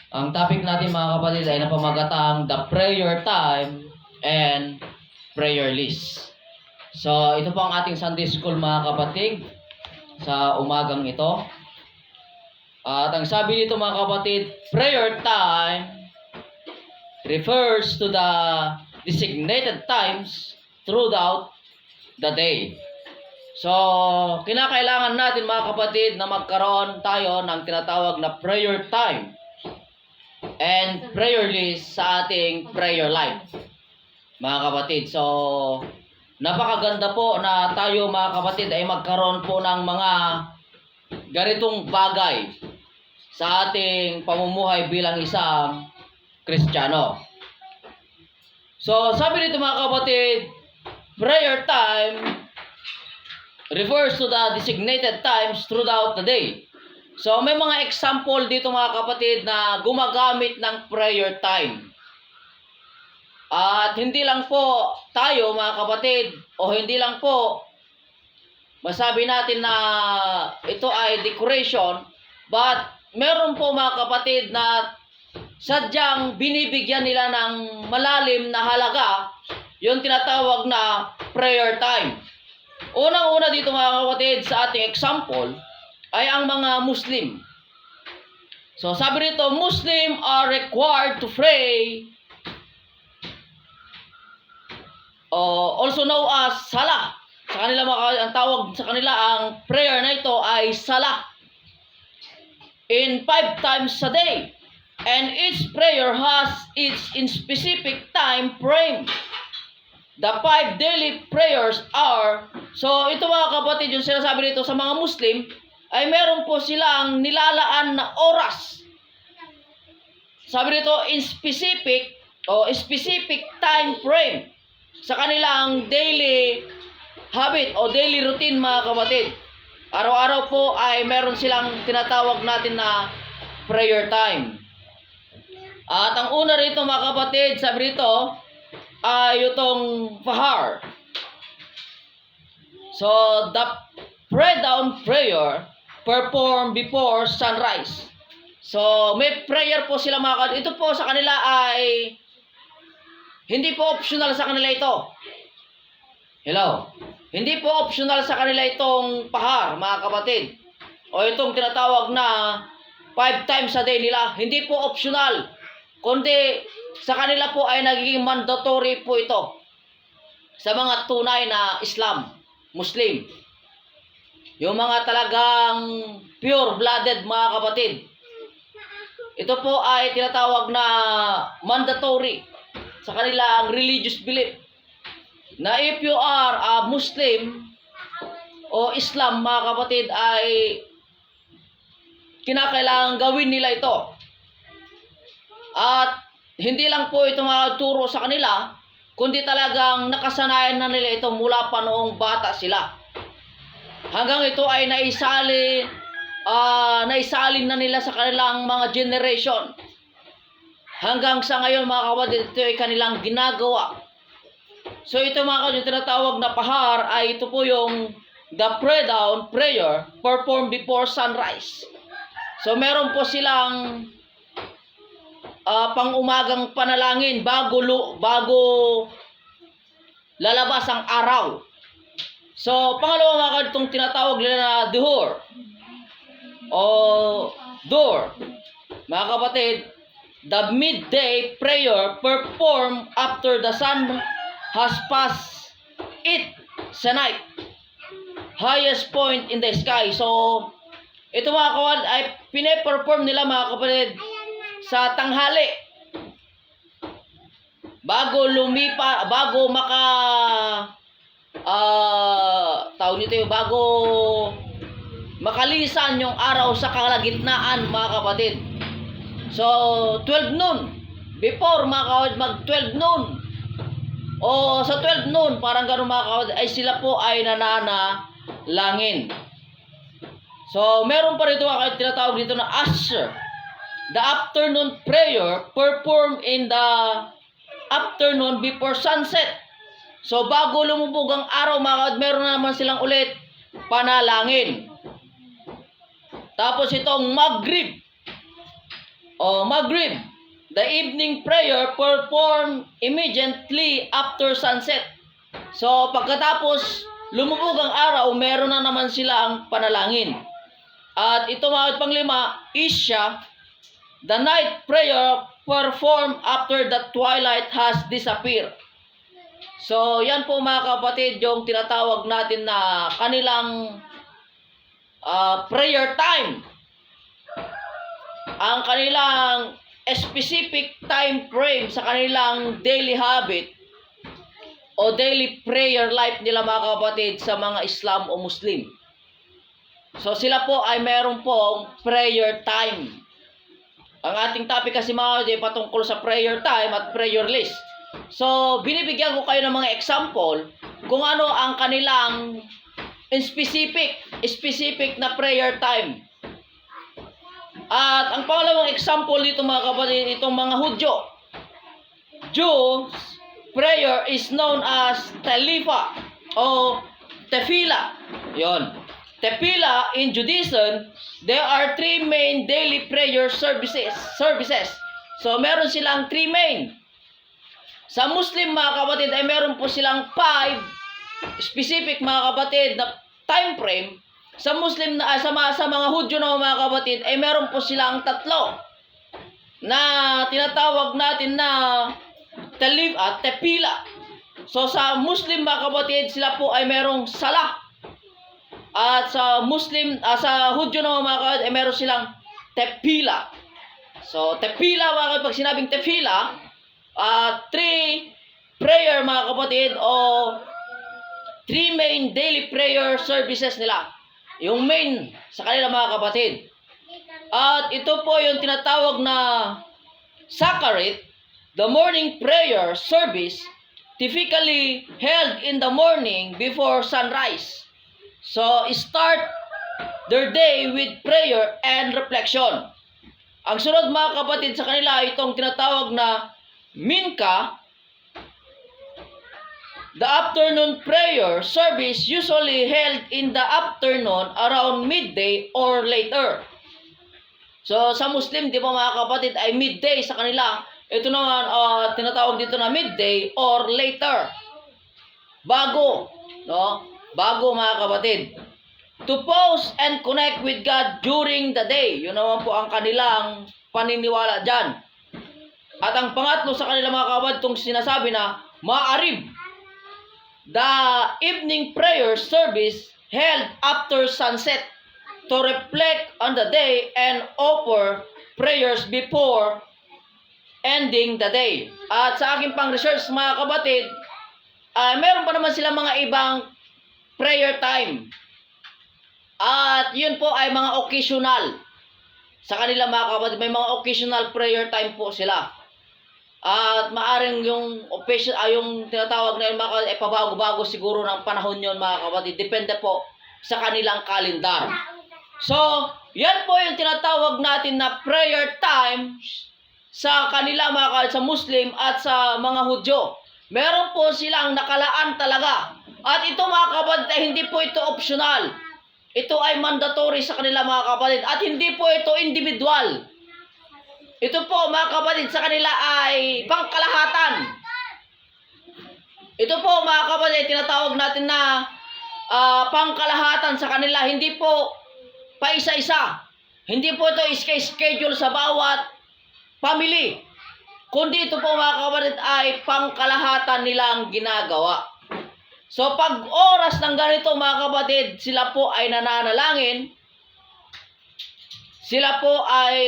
Ang topic natin mga kapatid ay napamagatang the prayer time and prayer list. So, ito po ang ating Sunday School mga kapatid sa umagang ito. At ang sabi dito mga kapatid, prayer time refers to the designated times throughout the day. So, kinakailangan natin mga kapatid na magkaroon tayo ng tinatawag na prayer time and prayer list sa ating prayer life, mga kapatid. So, napakaganda po na tayo mga kapatid ay magkaroon po ng mga ganitong bagay sa ating pamumuhay bilang isang Kristiyano. So, sabi dito mga kapatid, prayer time refers to the designated times throughout the day. So, may mga example dito mga kapatid na gumagamit ng prayer time. At hindi lang po tayo mga kapatid, o hindi lang po masabi natin na ito ay decoration, but meron po mga kapatid na sadyang binibigyan nila ng malalim na halaga yung tinatawag na prayer time. Unang-una dito mga kapatid sa ating example ay ang mga Muslim. So sabi rito, Muslim are required to pray, also known as Salah. Sa kanila ang tawag sa kanila ang prayer na ito ay Salah, in 5 times a day. And each prayer has its in specific time frame. The 5 daily prayers are, so ito mga kapatid, yung sinasabi dito sa mga Muslim, ay meron po silang nilalaan na oras. Sabi dito, in specific time frame sa kanilang daily habit o daily routine mga kapatid. Araw-araw po ay meron silang tinatawag natin na prayer time. At ang una rito mga kapatid, sabi rito, ay itong Fahar. So, the pray down prayer performed before sunrise. So, may prayer po sila mga kapatid. Ito po sa kanila ay hindi po optional sa kanila ito. Hello? Hindi po optional sa kanila itong Fahar, mga kapatid. O itong tinatawag na 5 times a day nila. Hindi po optional. Kundi sa kanila po ay nagiging mandatory po ito sa mga tunay na Islam, Muslim. Yung mga talagang pure-blooded mga kapatid. Ito po ay tinatawag na mandatory sa kanilang religious belief. Na if you are a Muslim o Islam mga kapatid ay kinakailangan gawin nila ito. At hindi lang po ito maturo sa kanila, kundi talagang nakasanayan na nila ito mula pa noong bata sila. Hanggang ito ay naisalin na nila sa kanilang mga generation. Hanggang sa ngayon mga kapatid, ito ay kanilang ginagawa. So ito mga kapatid, yung tinatawag na Fahar ay ito po yung the pray down prayer performed before sunrise. So meron po silang pang-umagang panalangin bago lalabas ang araw. So, pangalawa mga kapatid, itong tinatawag nila na duhur o dur. Mga kapatid, the midday prayer performed after the sun has passed it sa night, highest point in the sky. So, ito mga kapatid ay pine-perform nila mga kapatid sa tanghali bago bago makalisan yung araw sa kalagitnaan mga kapatid. So 12 noon before mga kapatid, mag 12 noon o sa 12 noon parang gano'n mga kapatid ay sila po ay nananalangin. So meron pa rito mga kapatid tinatawag dito na Asher, the afternoon prayer performed in the afternoon before sunset. So bago lumubog ang araw mga kapatid, meron na naman silang ulit panalangin. Tapos itong Maghrib, o Maghrib, the evening prayer performed immediately after sunset. So, pagkatapos lumubog ang araw, meron na naman silang panalangin. At ito mga panglima, Isha, the night prayer performed after the twilight has disappeared. So, yan po mga kapatid, yung tinatawag natin na kanilang prayer time. Ang kanilang specific time frame sa kanilang daily habit o daily prayer life nila mga kapatid sa mga Islam o Muslim. So sila po ay meron pong prayer time. Ang ating topic kasi mga kapatid patungkol sa prayer time at prayer list. So binibigyan ko kayo ng mga example kung ano ang kanilang specific na prayer time. At ang pangalawang example dito mga kapatid, itong mga Hudyo. Jews prayer is known as Telifa o Tefillah. Yon. Tefillah in Judaism, there are 3 main daily prayer services. So meron silang 3 main. Sa Muslim mga kapatid ay meron po silang 5 specific mga kapatid na time frame. Sa Muslim na sa mga Hudyo na mga kapatid ay meron po silang 3 na tinatawag natin na Talib at Tefillah. So sa Muslim mga kapatid, sila po ay merong Salah. At sa Muslim, sa Hudyo na mga kapatid ay meron silang Tefillah. So Tefillah mga kapatid, pag sinabing Tefillah, 3 prayer mga kapatid o 3 main daily prayer services nila. Yung main sa kanila mga kapatid. At ito po yung tinatawag na Sakarit, the morning prayer service typically held in the morning before sunrise. So, start their day with prayer and reflection. Ang sunod mga kapatid sa kanila itong tinatawag na Minka, the afternoon prayer service usually held in the afternoon around midday or later. So, sa Muslim, di ba mga kapatid, ay midday sa kanila. Ito naman, tinatawag dito na midday or later. Bago, no? Bago mga kapatid. To pause and connect with God during the day. Yun naman po ang kanilang paniniwala dyan. At ang pangatlo sa kanila mga kapatid, itong sinasabi na Ma'arib, the evening prayer service held after sunset to reflect on the day and offer prayers before ending the day. At sa aking pang-research mga kapatid, meron pa naman sila mga ibang prayer time. At yun po ay mga occasional. Sa kanila mga kapatid, may mga occasional prayer time po sila. At maaring yung yung tinatawag na yun mga kapatid, pabago-bago siguro ng panahon yun mga kapatid. Depende po sa kanilang kalendar. So, yan po yung tinatawag natin na prayer time sa kanila mga kapatid, sa Muslim at sa mga Hudyo. Meron po silang nakalaan talaga. At ito mga kapatid, ay hindi po ito optional. Ito ay mandatory sa kanila mga kapatid. At hindi po ito individual. Ito po mga kapatid sa kanila ay pangkalahatan. Ito po mga kapatid, tinatawag natin na pangkalahatan sa kanila. Hindi po paisa-isa. Hindi po ito schedule sa bawat family. Kundi ito po mga kapatid ay pangkalahatan nilang ginagawa. So pag oras ng ganito mga kapatid, sila po ay nananalangin. Sila po ay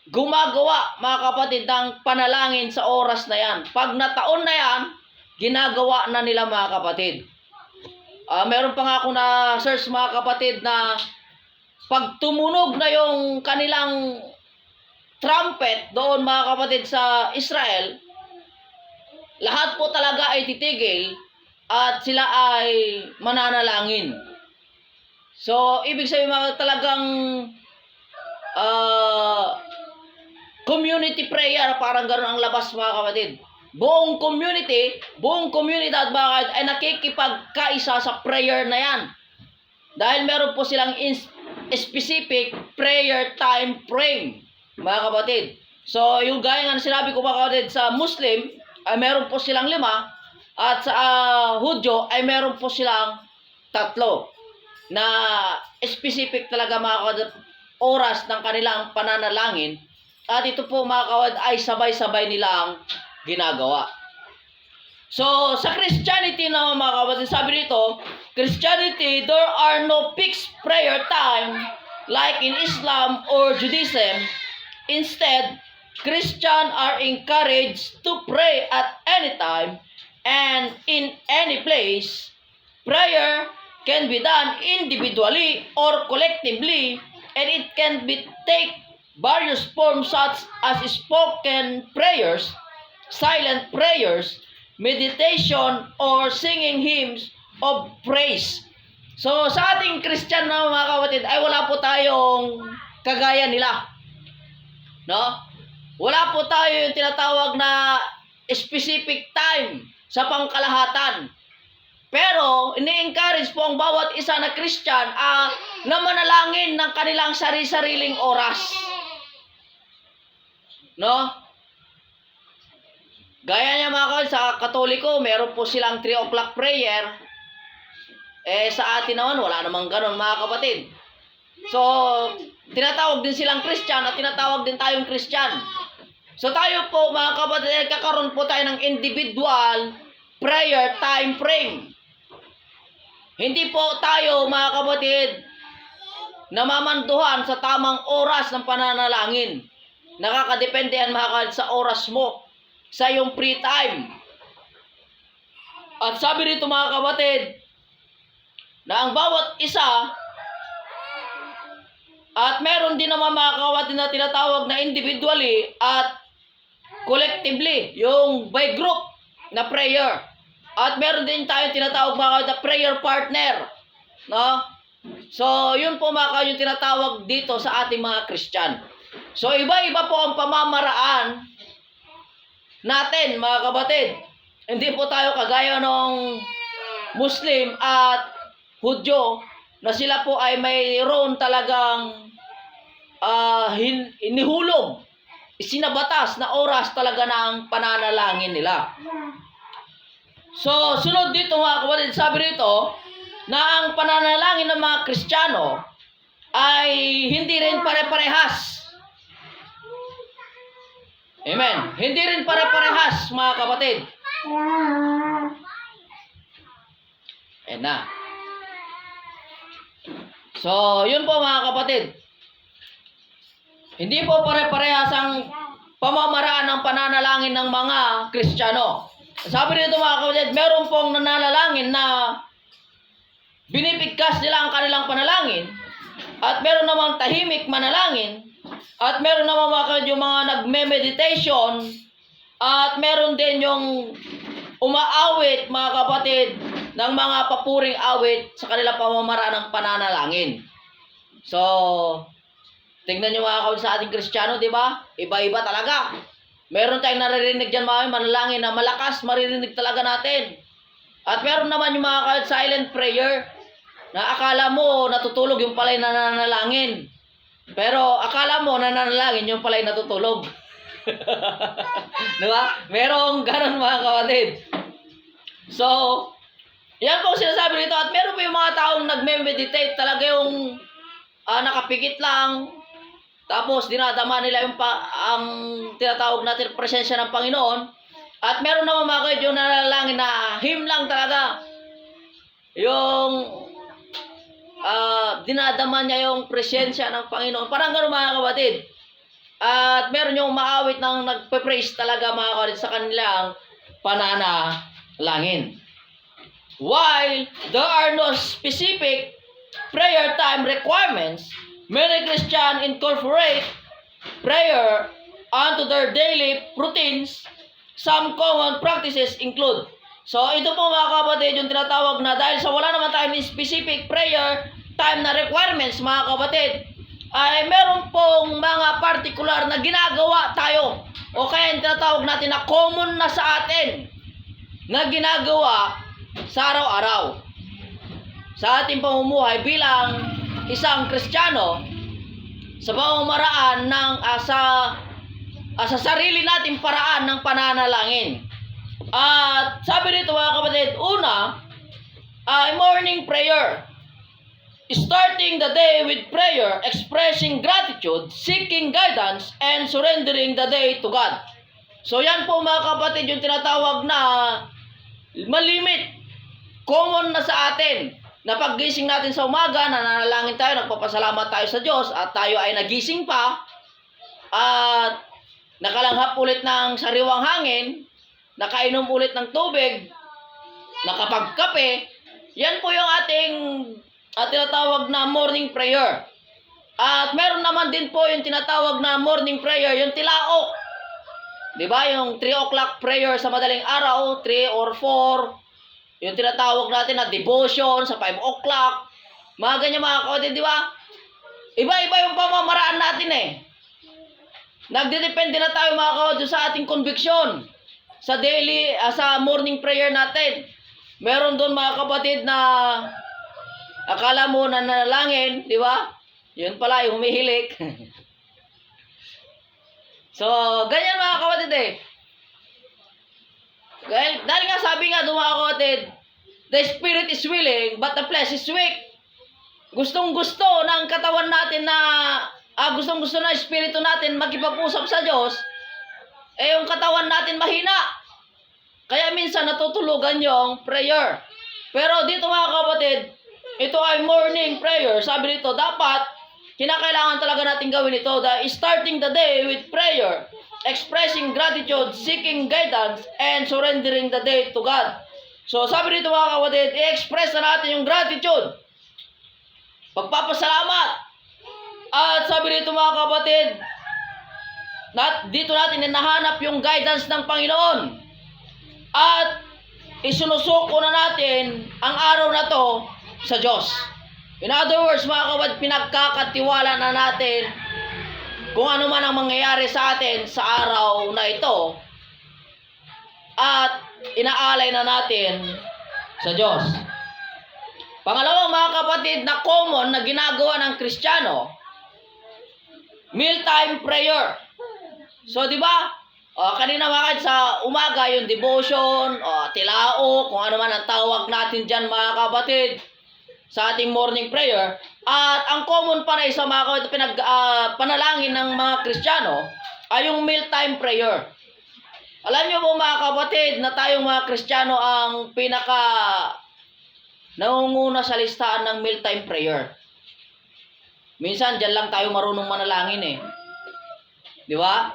gumagawa mga kapatid ng panalangin sa oras na yan. Pag nataon na yan, ginagawa na nila mga kapatid. Meron pa nga ako na search mga kapatid na pag tumunog na yung kanilang trumpet doon mga kapatid sa Israel, lahat po talaga ay titigil at sila ay mananalangin. So, ibig sabihin mga talagang community prayer, parang gano'n ang labas mga kapatid. Buong komunidad mga kapatid ay nakikipagkaisa sa prayer na yan. Dahil meron po silang specific prayer time frame. mga kapatid. So, yung gaya nga na sinabi ko mga kapatid, sa Muslim ay meron po silang 5 at sa Hudyo ay meron po silang 3 na specific talaga mga kapatid, oras ng kanilang pananalangin. At ito po mga kapatid ay sabay-sabay nilang ginagawa. So, sa Christianity na mga kapatid, sabi dito, Christianity, there are no fixed prayer time like in Islam or Judaism. Instead, Christians are encouraged to pray at any time and in any place. Prayer can be done individually or collectively, and it can be take various forms such as spoken prayers, silent prayers, meditation, or singing hymns of praise. So, sa ating Christian na mga kapatid, ay wala po tayong kagaya nila. No? Wala po tayo yung tinatawag na specific time sa pangkalahatan. Pero, ini-encourage po ang bawat isa na Christian na manalangin ng kanilang sari-sariling oras. No? Gaya niya mga kapatid, sa Katoliko, meron po silang 3 o'clock prayer. Sa atin naman, wala namang ganun mga kapatid. So, tinatawag din silang Christian at tinatawag din tayong Christian. So, tayo po mga kapatid, kakaroon po tayo ng individual prayer time frame. Hindi po tayo mga kapatid namamanduhan sa tamang oras ng pananalangin. Nakakadepende yan mga kapatid sa oras mo, sa iyong free time. At sabi rito mga kapatid, na ang bawat isa, at meron din naman mga kapatid na tinatawag na individually at collectively, yung by group na prayer. At meron din tayo tinatawag mga kapatid na prayer partner. No? So, yun po mga kapatid yung tinatawag dito sa ating mga Christian. So, iba-iba po ang pamamaraan natin mga kapatid. Hindi po tayo kagaya ng Muslim at Hudyo na sila po ay mayroon talagang inihulog, isinabatas na oras talaga ng pananalangin nila. So, sunod dito mga kapatid, sabi rito na ang pananalangin ng mga Kristiyano ay hindi rin pare-parehas. Amen. Hindi rin pare-parehas mga kapatid. Ayan na. So, yun po mga kapatid. Hindi po pare-parehas ang pamamaraan ng pananalangin ng mga Kristiyano. Sabi dito mga kapatid, meron pong nananalangin na binibigkas nila ang kanilang panalangin, at meron namang tahimik manalangin, at meron namang mga kapatid yung mga nagme-meditation, at meron din yung umaawit mga kapatid ng mga papuring awit sa kanilang pamamaraan ng pananalangin. So, tingnan nyo mga kapatid sa ating Kristiyano, di ba? Iba-iba talaga. Meron tayong naririnig dyan mga manalangin na malakas, maririnig talaga natin. At meron naman yung mga kapatid silent prayer na akala mo natutulog yung pala'y nananalangin. Pero akala mo nananalangin yung pala'y natutulog. Di ba? Merong ganun mga kapatid. So, yan po sinasabi nito. At meron po yung mga taong nagme-meditate talaga yung nakapikit lang. Tapos dinadama nila yung ang tinatawag natin presensya ng Panginoon. At meron naman mga kapatid yung nanalangin na hymn lang talaga. Yung dinadama niya yung presensya ng Panginoon. Parang gano'n mga kapatid. At meron yung maawit ng nagpe-praise talaga mga kapatid sa kanilang pananalangin. While there are no specific prayer time requirements, many Christians incorporate prayer onto their daily routines. Some common practices include. So, ito po mga kapatid yung tinatawag na dahil sa wala naman tayong specific prayer time na requirements mga kapatid, ay meron pong mga particular na ginagawa tayo. O kaya yung tinatawag natin na common na sa atin na ginagawa sa araw-araw. Sa ating pamumuhay bilang isang Kristiyano, sa pamamaraan ng sa sa sarili nating paraan ng pananalangin. At sabi dito mga kapatid, una, morning prayer. Starting the day with prayer, expressing gratitude, seeking guidance, and surrendering the day to God. So yan po mga kapatid yung tinatawag na malimit, common na sa atin, na paggising natin sa umaga, nananalangin tayo, nagpapasalamat tayo sa Diyos, at tayo ay nagising pa, at nakalanghap ulit ng sariwang hangin, nakainom ulit ng tubig, nakapagkape. Yan po yung ating tinatawag na morning prayer. At meron naman din po yung tinatawag na morning prayer, yung tilaok. Diba? Yung 3 o'clock prayer sa madaling araw, 3 or 4. Yung tinatawag natin na devotion sa 5 o'clock. Mga ganyan mga kapatid, di ba? Iba-iba yung pamamaraan natin eh. Nagdedepende na tayo mga kapatid sa ating conviction. Sa daily, sa morning prayer natin. Meron doon mga kapatid na akala mo na nanalangin, di ba? Yun pala, yung humihilik. So, ganyan mga kapatid eh. Dahil nga sabi nga doon mga kapatid, the spirit is willing, but the flesh is weak. Gustong-gusto ng katawan natin na, gustong-gusto na espiritu natin makipag-usap sa Diyos, yung katawan natin mahina. Kaya minsan natutulugan yung prayer. Pero dito mga kapatid, ito ay morning prayer. Sabi dito, dapat, kinakailangan talaga natin gawin ito. Starting the day with prayer, expressing gratitude, seeking guidance, and surrendering the day to God. So, sabi dito mga kapatid, i-express na natin yung gratitude. Pagpapasalamat. At sabi dito mga kapatid, dito natin hinahanap yung guidance ng Panginoon. At isinusuko na natin ang araw na to sa Diyos. In other words, mga kapatid, pinagkakatiwala na natin kung ano man ang mangyayari sa atin sa araw na ito. At inaalay na natin sa Diyos. Pangalawang mga kapatid na common na ginagawa ng Kristiyano, mealtime prayer. So, di ba? Kanina mga sa umaga, yung devotion, tilao, kung ano man ang tawag natin dyan mga kapatid, sa ating morning prayer. At ang common pa na isa mga kapatid, panalangin ng mga Kristiyano, ay yung mealtime prayer. Alam niyo po mga kapatid, na tayong mga Kristiyano ang nangunguna sa listahan ng mealtime prayer. Minsan, dyan lang tayo marunong manalangin eh. Di ba?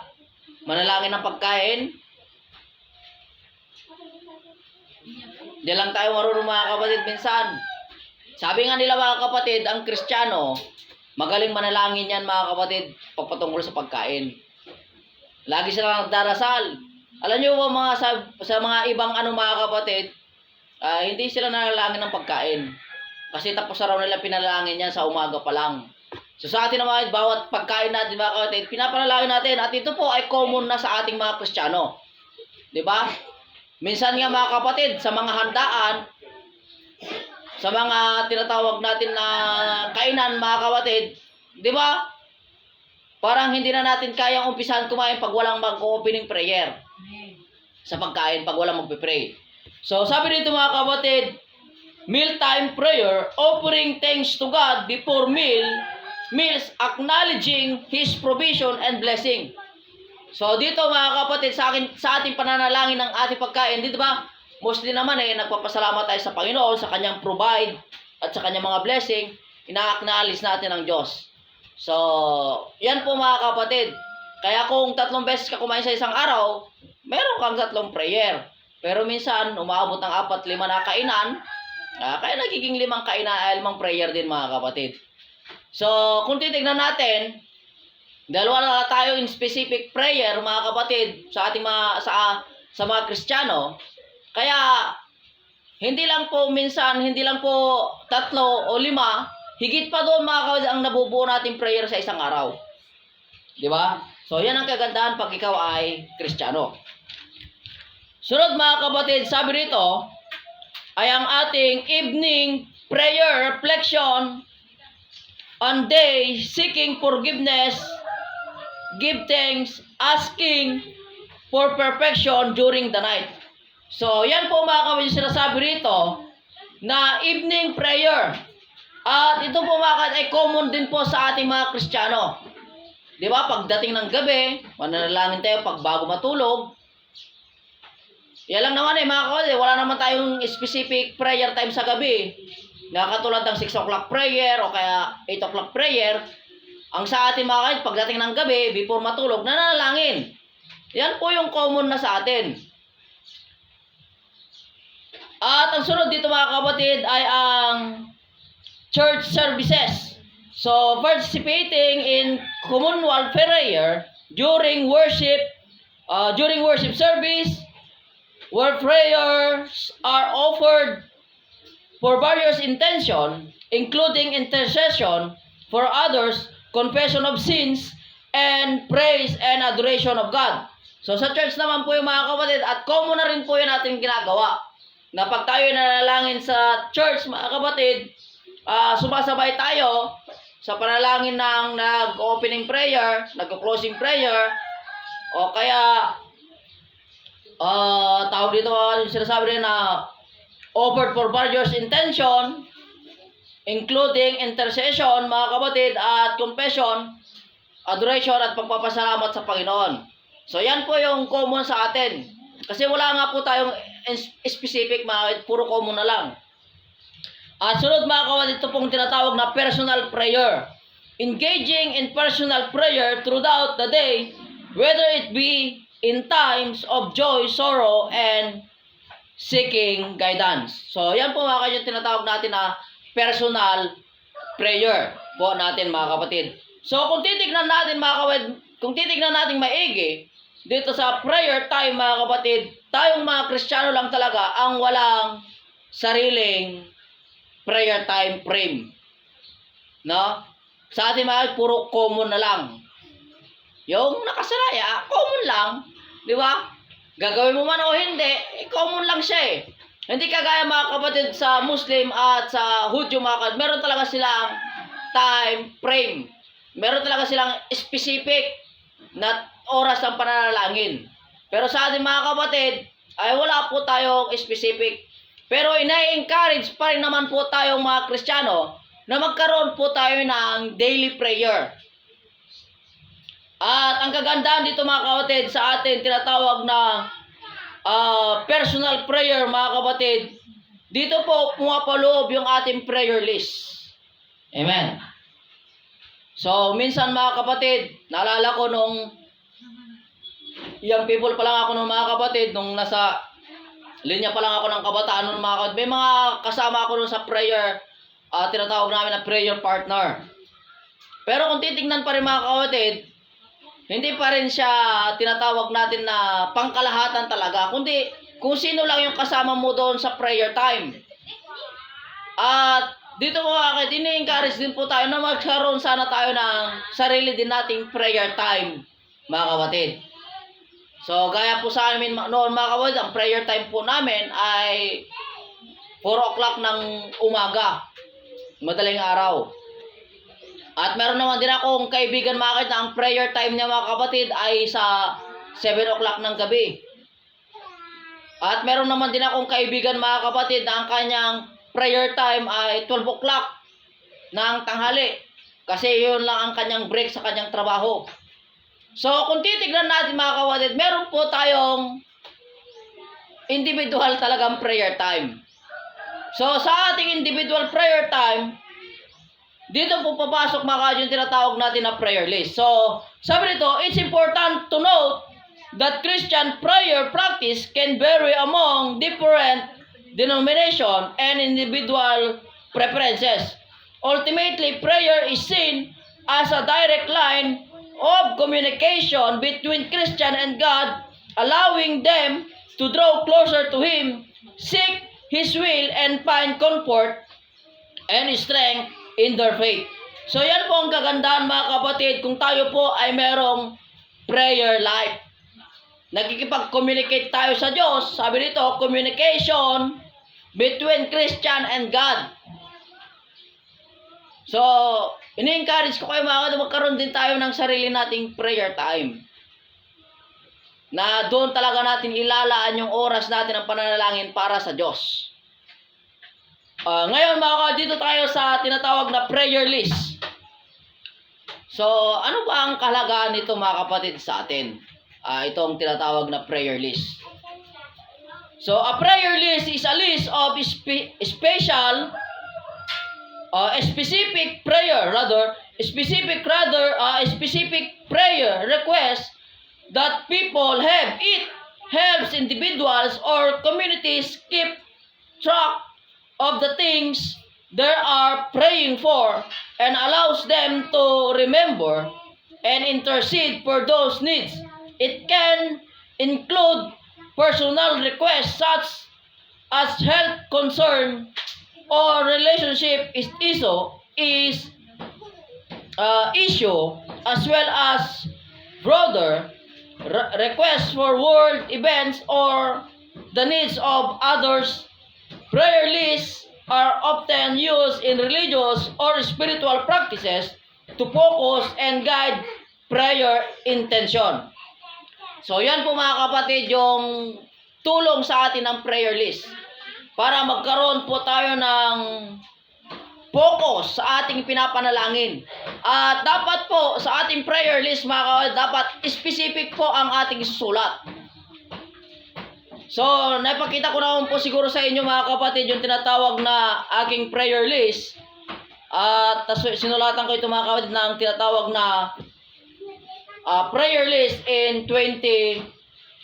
Manalangin ng pagkain. Dyan lang tayo marunong mga kapatid minsan. Sabi nga nila mga kapatid, ang Kristiyano, magaling manalangin yan mga kapatid pagpatungkol sa pagkain. Lagi sila nagdarasal. Alam niyo ba sa mga ibang mga kapatid, hindi sila nanalangin ng pagkain. Kasi tapos na raw nila pinalangin yan sa umaga pa lang. So sa atin naman, bawat pagkain natin mga kapatid, pinapanalangin natin. At ito po ay common na sa ating mga Kristiyano. Diba? Minsan nga mga kapatid, sa mga handaan, sa mga tinatawag natin na kainan mga kapatid, di ba? Parang hindi na natin kayang umpisahan kumain pag walang mag-opening prayer. Sa pagkain, pag walang magpipray. So, sabi dito mga kapatid, mealtime prayer, offering thanks to God before meals, acknowledging His provision and blessing. So, dito mga kapatid, sa ating pananalangin ng ating pagkain, dito ba? Mostly naman nagpapasalamat tayo sa Panginoon, sa kanyang provide, at sa kanyang mga blessing, ina-acknowledge natin ang Diyos. So, yan po mga kapatid. Kaya kung 3 beses ka kumain sa isang araw, meron kang 3 prayer. Pero minsan, umaabot ng 4-5 na kainan, kaya nagiging 5 kainan, 5 prayer din mga kapatid. So, kung titignan natin, dahil wala tayo in specific prayer mga kapatid sa ating sa mga Kristiyano, kaya hindi lang po 3 o 5, higit pa doon mga kapatid ang nabubuo nating prayer sa isang araw. Di ba? So yan ang kagandahan pag ikaw ay Kristiyano. Sunod mga kapatid, sabi rito ay ang ating evening prayer reflection on day seeking forgiveness give thanks, asking for perfection during the night. So, yan po mga kapatid yung sinasabi rito na evening prayer. At ito po mga kapatid ay common din po sa ating mga Kristiyano. Di ba? Pagdating ng gabi, mananalangin tayo pag bago matulog. Yan lang naman mga kapatid. Wala naman tayong specific prayer time sa gabi. Na katulad ng 6 o'clock prayer o kaya 8 o'clock prayer. Ang sa atin mga kapatid, pagdating ng gabi, before matulog, nananalangin. Yan po yung common na sa atin. At ang sunod dito mga kapatid ay ang church services. So, participating in communal prayer during worship service, where prayers are offered for various intention, including intercession for others, confession of sins, and praise and adoration of God. So, sa church naman po yung mga kapatid, at common na rin po yung ating ginagawa. Na pag tayo nanalangin sa church, mga kapatid, sumasabay tayo sa panalangin ng nag-opening prayer, nag-closing prayer, o kaya tawag dito sinasabi rin na offered for various intention, including intercession, mga kapatid, at confession, adoration, at pagpapasalamat sa Panginoon. So, yan po yung common sa atin. Kasi wala nga po tayong specific, mga puro common na lang. At sunod mga kapatid, ito pong tinatawag na personal prayer. Engaging in personal prayer throughout the day, whether it be in times of joy, sorrow, and seeking guidance. So, yan po mga kapatid, tinatawag natin na personal prayer po natin mga kapatid. So, kung titignan natin mga kapatid, kung titignan natin maigi, dito sa prayer time mga kapatid, tayong mga Kristiyano lang talaga ang walang sariling prayer time frame. No? Sa atin mga puro common na lang. Yung nakasaraya, common lang. Di ba? Gagawin mo man o hindi, common lang siya eh. Hindi kagaya mga kapatid sa Muslim at sa Hudyo mga kapatid, meron talaga silang time frame. Meron talaga silang specific na oras ng pananalangin. Pero sa ating mga kapatid, ay wala po tayong specific. Pero ina-encourage pa rin naman po tayong mga Kristiyano na magkaroon po tayo ng daily prayer. At ang kagandahan dito mga kapatid sa atin, tinatawag na personal prayer mga kapatid, dito po pumapaloob yung ating prayer list. Amen. So, minsan mga kapatid, naalala ko nung young people pa lang ako nung mga kapatid, nung nasa linya pa lang ako ng kabataan nung mga kapatid, may mga kasama ako nung sa prayer, tinatawag namin na prayer partner. Pero kung titignan pa rin mga kapatid, hindi pa rin siya tinatawag natin na pangkalahatan talaga, kundi kung sino lang yung kasama mo doon sa prayer time. At dito po mga kapatid, ini-encourage din po tayo na magkaroon sana tayo ng sarili din nating prayer time, mga kapatid. So, gaya po sa amin noon mga kapatid, ang prayer time po namin ay 4 o'clock ng umaga, madaling araw. At meron naman din akong kaibigan mga kapatid na ang prayer time niya mga kapatid ay sa 7 o'clock ng gabi. At meron naman din akong kaibigan mga kapatid na ang kanyang prayer time ay 12 o'clock ng tanghali. Kasi yun lang ang kanyang break sa kanyang trabaho. So, kung titignan natin mga kapatid, meron po tayong individual talagang prayer time. So, sa ating individual prayer time, dito po papasok mga kapatid yung tinatawag natin na prayer list. So, sabi nito, it's important to note that Christian prayer practice can vary among different denomination and individual preferences. Ultimately, prayer is seen as a direct line of communication between Christian and God, allowing them to draw closer to Him, seek His will, and find comfort and strength in their faith. So yan po ang kagandahan mga kapatid kung tayo po ay merong prayer life. Nagkikipag-communicate tayo sa Diyos. Sabi dito, communication between Christian and God. So, ini-encourage ko kayo mga kapatid, magkaroon din tayo ng sarili nating prayer time. Na doon talaga natin ilalaan yung oras natin ng pananalangin para sa Diyos. Ngayon mga kapatid, dito tayo sa tinatawag na prayer list. So, ano ba ang kahalagaan nito mga kapatid sa atin? Itong tinatawag na prayer list. So, a prayer list is a list of specific prayer requests that people have. It helps individuals or communities keep track of the things they are praying for and allows them to remember and intercede for those needs. It can include personal requests such as health concern or relationship issue, as well as broader requests for world events or the needs of others. Prayer lists are often used in religious or spiritual practices to focus and guide prayer intention. So yan po mga kapatid yung tulong sa atin ng prayer list. Para magkaroon po tayo ng focus sa ating pinapanalangin. At dapat po sa ating prayer list mga kapatid, dapat specific po ang ating isusulat. So, naipakita ko naman po siguro sa inyo mga kapatid yung tinatawag na aking prayer list. At sinulatan ko ito mga kapatid ng tinatawag na prayer list in 2023.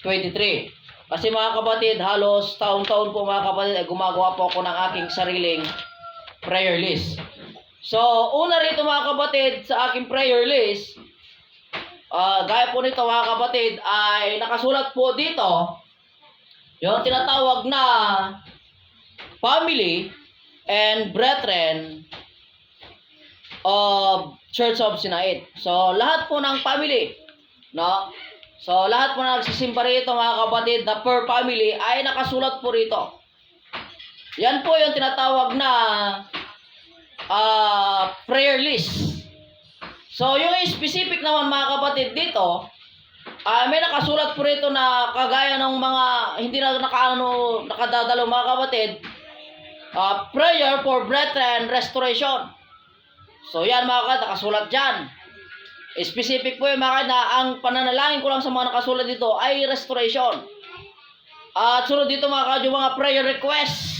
Kasi mga kapatid, halos taon-taon po mga kapatid ay gumagawa po ako ng aking sariling prayer list. So, una rito mga kapatid sa aking prayer list, gaya po nito mga kapatid, ay nakasulat po dito yung tinatawag na family and brethren of Church of Sinait. So, lahat po ng family, no? So, lahat po na nagsisimba rito mga kapatid na per family ay nakasulat po rito. Yan po yung tinatawag na prayer list. So, yung specific naman mga kapatid dito, may nakasulat po rito na kagaya ng mga hindi na nakadadalo mga kapatid, prayer for brethren restoration. So, yan mga kapatid, nakasulat dyan. Specific po yung mga na ang pananalangin ko lang sa mga nakasulat dito ay restoration. At sunod dito mga yung mga prayer requests.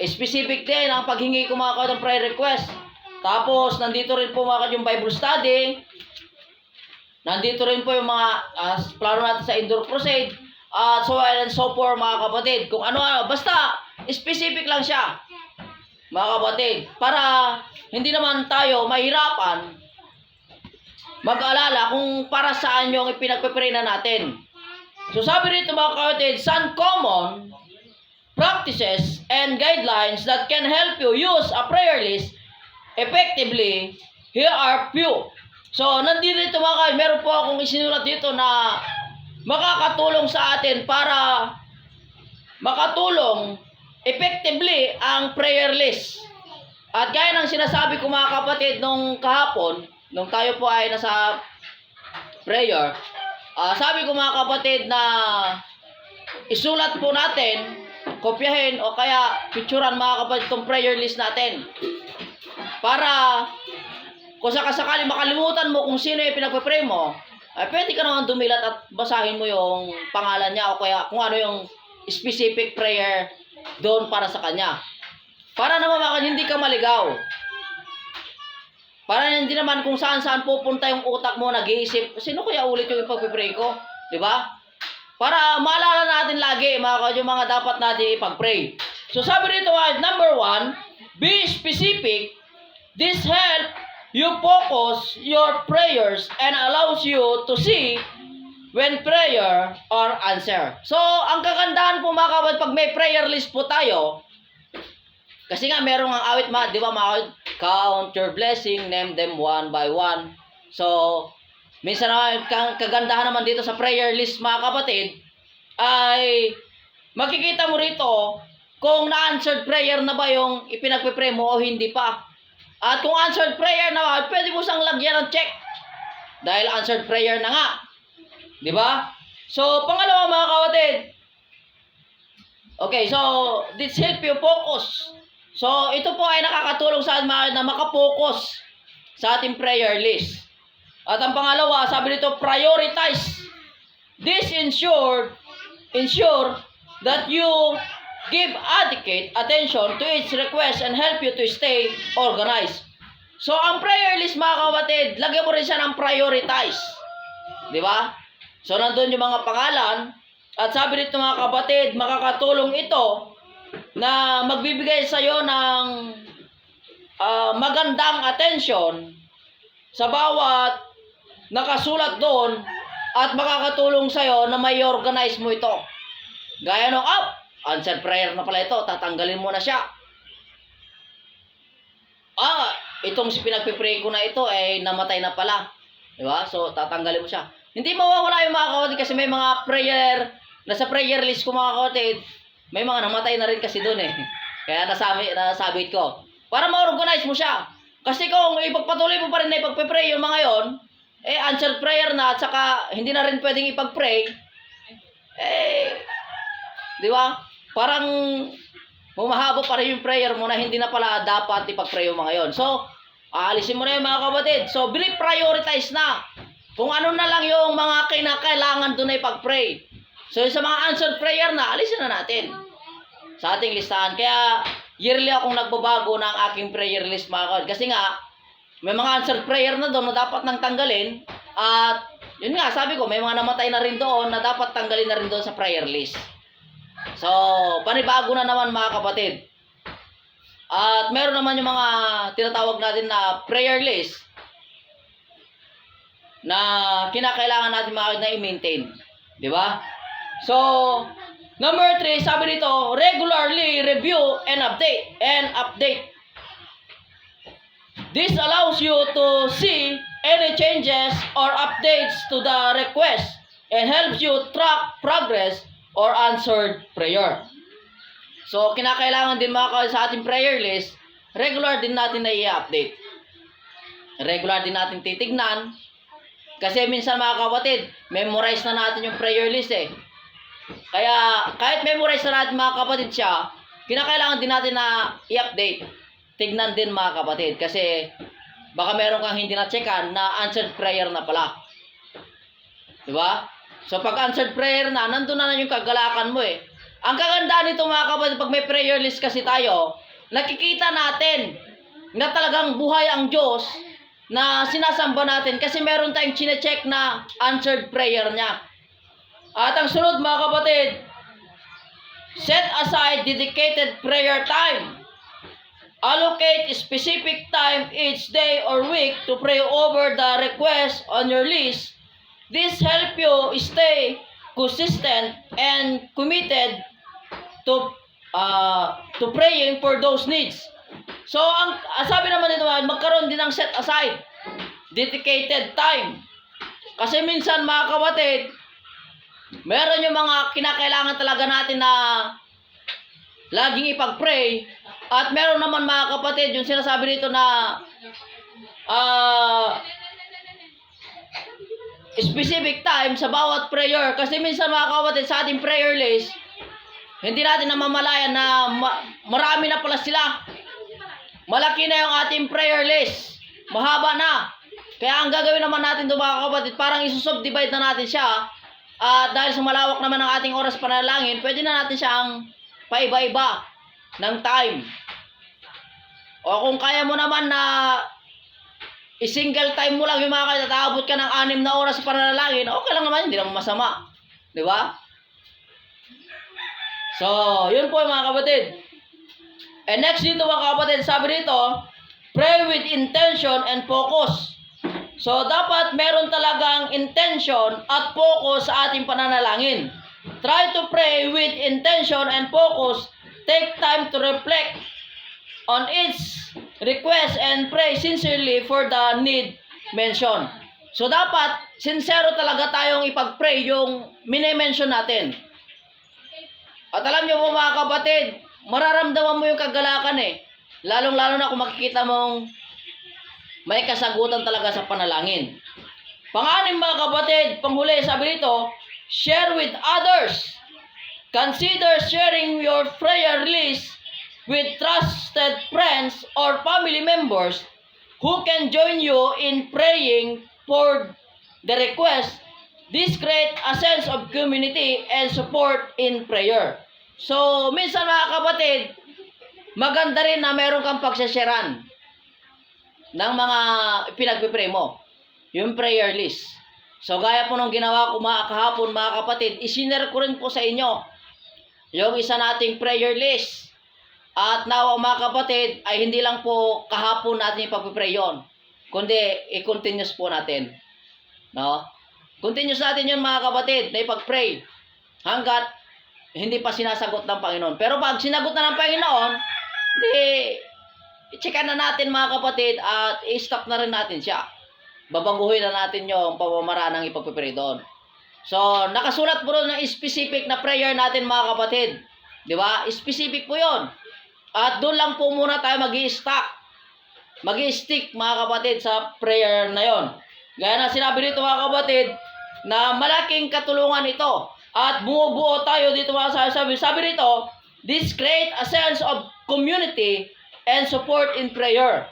Specific din ang paghingi ko mga ng prayer request. Tapos nandito rin po mga yung Bible study. Nandito rin po yung mga plano natin sa indoor crusade. At so on and so forth mga kapatid. Kung ano, basta specific lang siya. Mga kapatid, para hindi naman tayo mahirapan mag-alala kung para saan yung ipinagpipray na natin. So sabi rito mga kapatid, some common practices and guidelines that can help you use a prayer list effectively, here are few. So nandito mga kapatid, meron po akong isinulat dito na makakatulong sa atin para makatulong effectively ang prayer list. At gaya ng sinasabi ko mga kapatid nung kahapon, nung tayo po ay nasa prayer, sabi ko mga kapatid na isulat po natin, kopyahin o kaya picturean mga kapatid itong prayer list natin. Para kung sakasakali makalimutan mo kung sino yung pinagpapray mo, ay pwede ka naman dumilat at basahin mo yung pangalan niya o kaya kung ano yung specific prayer doon para sa kanya. Para naman hindi ka maligaw. Para hindi naman kung saan-saan pupunta yung utak mo, nag-iisip, sino kaya ulit yung ipag-pray ko? Diba? Para maalala natin lagi, yung mga dapat natin ipag-pray. So sabi rito, number 1, be specific. This help you focus your prayers and allows you to see when prayer are answered. So, ang kagandahan po mga kapatid, pag may prayer list po tayo, kasi nga merong ang awit, di ba mga kapatid, count your blessing, name them one by one. So, minsan naman, kagandahan naman dito sa prayer list mga kapatid, ay makikita mo rito kung na-answered prayer na ba yung ipinagpipray mo o hindi pa. At kung answered prayer na, pwede mo siyang lagyan ng check. Dahil answered prayer na nga. Di ba? So, pangalawa mga kapatid. Okay, so, this help you focus. So, ito po ay nakakatulong sa atin na makapokus sa ating prayer list. At ang pangalawa, sabi nito, prioritize. This ensure that you give adequate attention to each request and help you to stay organized. So, ang prayer list mga kapatid, lagyan mo rin siya ng prioritize. Di ba? So, nandun yung mga pangalan. At sabi nito mga kapatid, makakatulong ito na magbibigay sa iyo ng magandang attention sa bawat nakasulat doon at makakatulong sa iyo na may organize mo ito. Gaya ng answered prayer na pala ito, tatanggalin mo na siya. Itong pinagpipray ko na ito ay namatay na pala. Di ba? So, tatanggalin mo siya. Hindi mawawala yung mga kapatid kasi may mga prayer, nasa prayer list ko mga kapatid, may mga namatay na rin kasi doon eh. Kaya nasabit ko. Para ma-organize mo siya. Kasi kung ipagpatuloy mo pa rin na ipagpipray yung mga yon, answered prayer na at saka hindi na rin pwedeng ipag-pray, di ba? Parang humahaba pa rin yung prayer mo na hindi na pala dapat ipag-pray yung mga yon. So, aalisin mo na yung mga kapatid. So, prioritize na. Kung ano na lang yung mga kinakailangan doon na ipag-pray. So, sa mga answered prayer na, alisin na natin sa ating listahan. Kaya, yearly akong nagbabago ng aking prayer list mga kapatid. Kasi nga, may mga answered prayer na doon na dapat nang tanggalin. At, yun nga, sabi ko, may mga namatay na rin doon na dapat tanggalin na rin doon sa prayer list. So, panibago na naman mga kapatid. At meron naman yung mga tinatawag natin na prayer list na kinakailangan natin na i-maintain. Di ba? So, number 3, sabi dito, regularly review and update. This allows you to see any changes or updates to the request and helps you track progress or answered prayer. So, kinakailangan din mga sa ating prayer list, regular din natin na i-update. Regular din natin titignan. Kasi minsan mga kapatid, memorize na natin yung prayer list eh. Kaya, kahit memorize na natin mga kapatid siya, kinakailangan din natin na i-update. Tignan din mga kapatid. Kasi, baka meron kang hindi na-checkan na answered prayer na pala. Diba? So, pag answered prayer na, nandun na yung kagalakan mo eh. Ang kagandaan nito mga kapatid, pag may prayer list kasi tayo, nakikita natin na talagang buhay ang Diyos na sinasamba natin kasi meron tayong chine-check na answered prayer niya. At ang sunod mga kapatid, set aside dedicated prayer time. Allocate specific time each day or week to pray over the request on your list. This help you stay consistent and committed to praying for those needs. So, ang sabi naman nito, magkaroon din ng set aside, dedicated time. Kasi minsan mga kapatid, meron yung mga kinakailangan talaga natin na laging ipag-pray. At meron naman mga kapatid, yung sinasabi dito na specific time sa bawat prayer. Kasi minsan mga kapatid, sa ating prayer list, hindi natin namamalayan na marami na pala sila. Malaki na yung ating prayer list. Mahaba na. Kaya ang gagawin naman natin doon mga kapatid, parang isusubdivide na natin siya. At dahil sa malawak naman ang ating oras panalangin, pwede na natin siyang paiba-iba ng time. O kung kaya mo naman na i-single time mo lang yung mga kataabot ka ng 6 na oras panalangin, okay lang naman, hindi naman masama. Di ba? So, yun po mga kapatid. And next dito mga kapatid, sabi dito, pray with intention and focus. So, dapat meron talagang intention at focus sa ating pananalangin. Try to pray with intention and focus. Take time to reflect on each request and pray sincerely for the need mentioned. So, dapat sincero talaga tayong ipag-pray yung mini-mention natin. At alam nyo po mga kapatid, mararamdaman mo yung kagalakan eh. Lalong-lalo na kung makikita mong may kasagutan talaga sa panalangin. Pang-anim mga kapatid, panghuli, sabi dito, share with others. Consider sharing your prayer list with trusted friends or family members who can join you in praying for the request. This creates a sense of community and support in prayer. So, minsan mga kapatid, maganda rin na meron kang pagsasharean ng mga pinagpipray mo. Yung prayer list. So, gaya po nung ginawa ko mga kahapon, mga kapatid, isinare ko rin po sa inyo yung isa nating prayer list. At nawa mga kapatid, ay hindi lang po kahapon natin ipagpipray yun, kundi i-continuous po natin. No? Continuous natin yun mga kapatid, na ipag-pray hanggat hindi pa sinasagot ng Panginoon. Pero pag sinagot na ng Panginoon, di i-checkan na natin mga kapatid at i-stop na rin natin siya. Babaguhin na natin yung pamamaraan ng ipagpipray doon. So, nakasulat po rin ng specific na prayer natin mga kapatid. Di ba? Specific po yon. At doon lang po muna tayo mag-i-stick mga kapatid sa prayer na yon. Gaya na sinabi dito mga kapatid, na malaking katulungan ito. At bumubuo tayo dito mga sabi dito, this create a sense of community and support in prayer.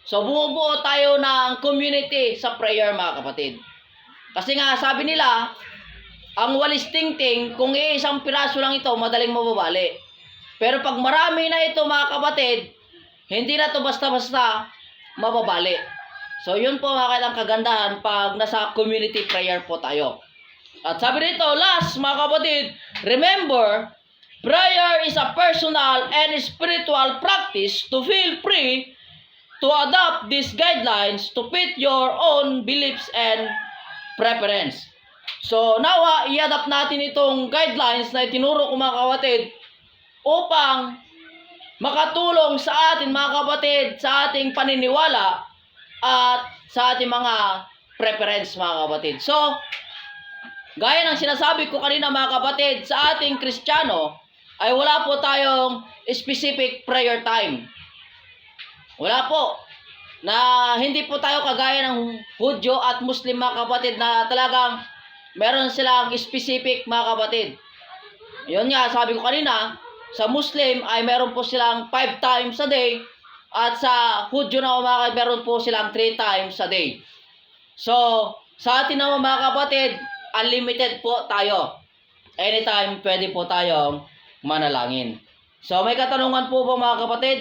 So, bumubuo tayo ng community sa prayer, mga kapatid. Kasi nga, sabi nila, ang walis tingting, kung iisang piraso lang ito, madaling mababali. Pero pag marami na ito, mga kapatid, hindi na ito basta-basta mababali. So, yun po mga ang kagandahan pag nasa community prayer po tayo. At sabi dito, last, mga kapatid, remember, prayer is a personal and spiritual practice. To feel free to adopt these guidelines to fit your own beliefs and preference. So, nawa, i-adapt natin itong guidelines na itinuro ko mga kapatid upang makatulong sa atin mga kapatid sa ating paniniwala at sa ating mga preference mga kapatid. So, gaya ng sinasabi ko kanina mga kapatid, sa ating Kristiyano ay wala po tayong specific prayer time. Wala po. Na hindi po tayo kagaya ng Hudyo at Muslim mga kapatid na talagang meron silang specific mga kapatid. Yun nga, sabi ko kanina, sa Muslim ay meron po silang 5 times a day at sa Hudyo na mga meron po silang 3 times a day. So, sa atin naman mga kapatid, unlimited po tayo. Anytime pwede po tayong manalangin. So, may katanungan po ba mga kapatid?